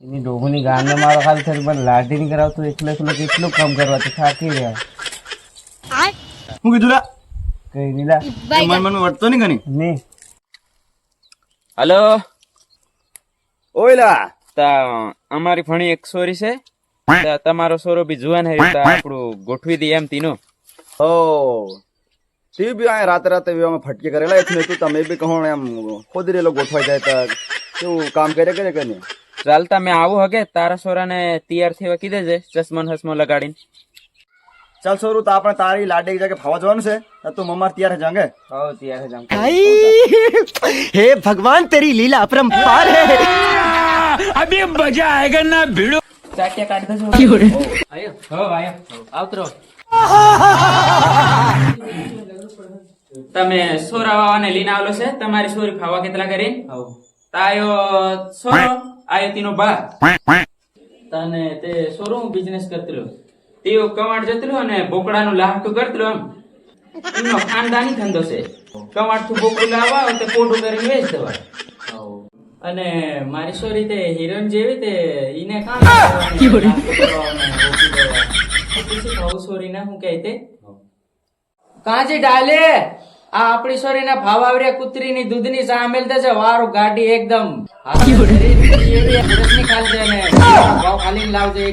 એની ડોહુની ગાને મારો હાલ થઈ પણ લાડી ની કરાવતો એકલો એકલો કેટલું કામ કરવા તો થાકી રહ્યા. હું કીધું લા કઈ નહીં લા મન વટતો નહીં કની નહીં. હલો ઓયલા તા અમારી ફણી એક સોરી છે તા તમારો સોરો બી જુવાન હે તા આપણું ગોઠવી દઈએ એમ તીનો. ઓ તી બી આ રાતે રાતે બી અમે ફટકે કરેલા એટલે તું તમે બી કહો એમ ખોદી રેલો ગોઠવાઈ જાય તા કેવું કામ કરે કે નહીં. ચાલતા મેં આવું હગે તારા સોરાને તૈયાર થવા કીધે છે ચશ્મા હસમો લગાડીને. ચાલ સોરું તો આપણે તારી લાડે એક જગ્યાએ ફાવા જવાનું છે તો તું મમ્માર તૈયાર જાંગે. હો ત્યારે જામ. हे भगवान तेरी लीला अपरंपार है. अभी मजा आएगा ना भिड़ो. ચાટિયા કાઢી દેજો. આયો હો આયો આવતરો. તમે સોરા વાવાને લઈને આવેલો છે તમારી સોરી ખાવા કેટલા કરી તાયો સોરો આયો તીનો બા તને તે સોરો બિઝનેસ કરતલો તેઓ કવાડ જતલો અને બોકડાનું લાહટું કરતલો એમ એનો ખાનદાની ધંધો છે. કવાડ થી બોકડું લાવવા તે પોટું કરીને વેચ દેવા. અને મારી સોરી તે હિરોઈન જેવી તે ઈને કામ સોરી ના હું કહે તે કાંજી ડાલે આ આપણી સોરી ના ભાવ આવરે કુતરી ની દૂધ ની ચા મેલતે છે વારો ગાડી એકદમ ખાલી દે ને ભાવ ખાલી લાવજે.